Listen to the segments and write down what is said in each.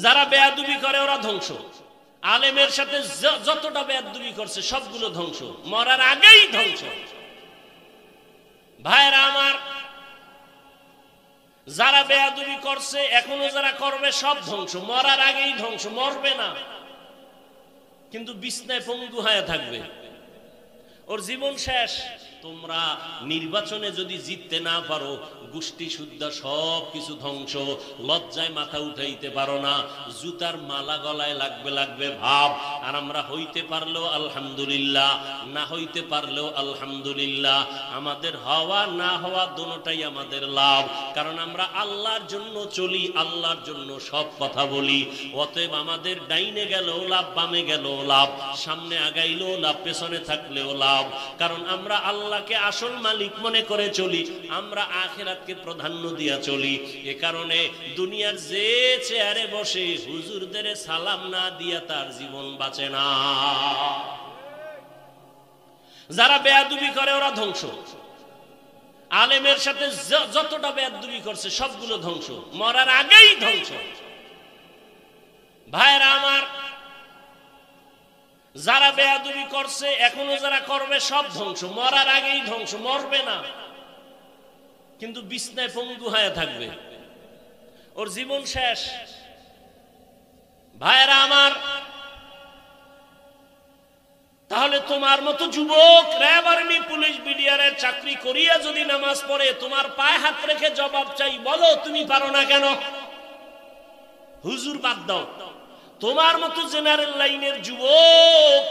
যারা বেয়াদবি করে ওরা ধ্বংস। আলেমের সাথে যতটা বেয়াদবি করছে সবগুলো ধ্বংস, মরার আগেই ধ্বংস। ভাইরা আমার, যারা বেয়াদবি করছে এখনো যারা করবে সব ধ্বংস, মরার আগেই ধ্বংস। মরবে না কিন্তু বিছনায় পঙ্গু হয়ে থাকবে, ওর জীবন শেষ। তোমরা নির্বাচনে যদি জিততে না পারো, গোষ্ঠী শুদ্ধা সব কিছু ধ্বংস। লজ্জায় মাথা উঠাইতে পারো না, জুতার মালা গলায় লাগবে ভাব। আর আমরা হইতে পারলেও আলহামদুলিল্লাহ, না হইতে পারলেও আলহামদুলিল্লাহ। আমাদের হওয়া না হওয়া দুটোটাই আমাদের লাভ, কারণ আমরা আল্লাহর জন্য চলি, আল্লাহর জন্য সব কথা বলি। অতএব আমাদের ডাইনে গেলেও লাভ, বামে গেলেও লাভ, সামনে আগাইলেও লাভ, পেছনে থাকলেও লাভ। কারণ আমরা আল্লাহকে আসল মালিক মনে করে চলি, আমরা আখিরাতকে প্রাধান্য দিয়া চলি। এ কারণে দুনিয়ার যে চেয়ারে বসে হুজুরদের সালাম না দিয়া তার জীবন বাঁচে না। যারা বেয়াদবি করে ওরা ধ্বংস। আলেমের সাথে যতটা বেয়াদবি করছে সবগুলো ধ্বংস, মরার আগেই ধ্বংস। ভাইরা আমার, যারা বেয়াদবি করছে এখনো যারা করবে সব ধ্বংস, মরার আগেই ধ্বংস। মরবে না কিন্তু বিছনায় পঙ্গু হয়ে থাকবে, ওর জীবন শেষ। ভাইরা আমার, তাহলে তোমার মতো যুবক র্যাব, আর্মি, পুলিশ, বিডিআরের চাকরি করিয়া যদি নামাজ পড়ে, তোমার পায়ে হাত রেখে জবাব চাই, বলো তুমি পারো না কেন? হুজুর বাদ দাও, তোমার মতো জেনারেল লাইনের যুবক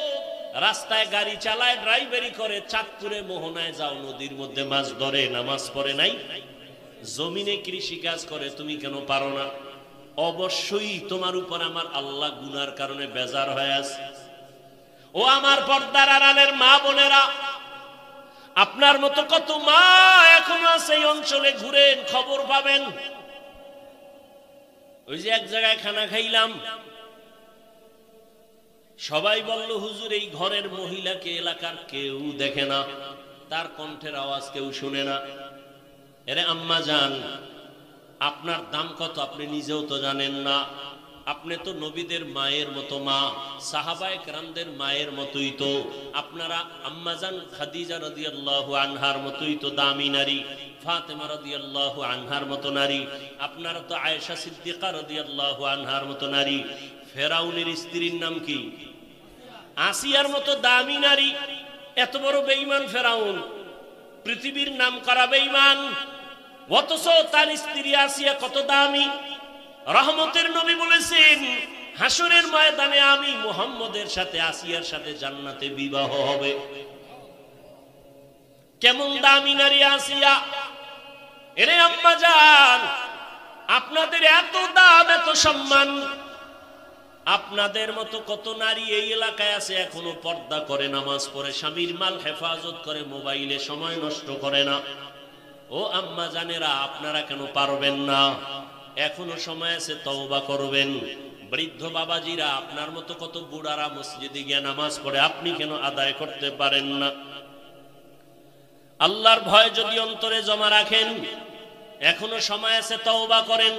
রাস্তায় গাড়ি চালায়, ড্রাইভারি করে, চাঁদপুরে মোহনায় যাও, নদীর মধ্যে মাছ ধরে, নামাজ পড়ে নাই? জমিনে কৃষি কাজ করে, তুমি কেন পারো না? অবশ্যই তোমার উপর আমার আল্লাহ গুনার কারণে বেজার হয়ে আছে। ও আমার পর্দার আড়ালের মা বোনেরা, আপনার মতো কত মা এখনো আছে এই অঞ্চলে, ঘুরেন, খবর পাবেন। ওই যে এক জায়গায় খানা খাইলাম, সবাই বলল হুজুর এই ঘরের মহিলাকে এলাকার কেউ দেখে না, তার কণ্ঠের আওয়াজ কেউ শুনে না। এরে আম্মা জান, আপনার দাম কত আপনি নিজেও তো জানেন না। আপনি তো নবীদের মায়ের মতো মা, সাহাবায়ে কেরামদের মায়ের মতোই তো। আপনারা আম্মা জান খাদিজা রাদিয়াল্লাহু আনহার মতোই তো দামি নারী, ফাতেমা রাদিয়াল্লাহু আনহার মতো নারী। আপনারা তো আয়েশা সিদ্দিকা রাদিয়াল্লাহু আনহার মতো নারী। ফেরাউনের স্ত্রীর নাম কি? আসিয়ার মতো দামি নারী। এত বড় বেঈমান ফেরাউন, পৃথিবীর নাম করা বেঈমান, অথচ তার স্ত্রী আসিয়া কত দামি। রহমতের নবী বলেছেন, হাসরের ময়দানে আমি মুহাম্মদের সাথে আসিয়ার সাথে জান্নাতে বিবাহ হবে। কেমন দামি নারী আসিয়া! এরে আম্মা জান, আপনাদের এত দাম, এত সম্মান। আপনাদের মতো কত নারী এই এলাকায় আছে এখনো পর্দা করে, নামাজ পড়ে, স্বামীর মাল হেফাজত করে, মোবাইলে সময় নষ্ট করে না। ও আম্মা জানেরা, আপনারা কেন পারবেন না? এখনো সময় আছে, তওবা করবেন। বৃদ্ধ বাবাজিরা, আপনার মতো কত বুড়ারা মসজিদে গিয়ে নামাজ পড়ে, আপনি কেন আদায় করতে পারেন না? আল্লাহর ভয় যদি অন্তরে জমা রাখেন, এখনো সময় আছে, তওবা করেন।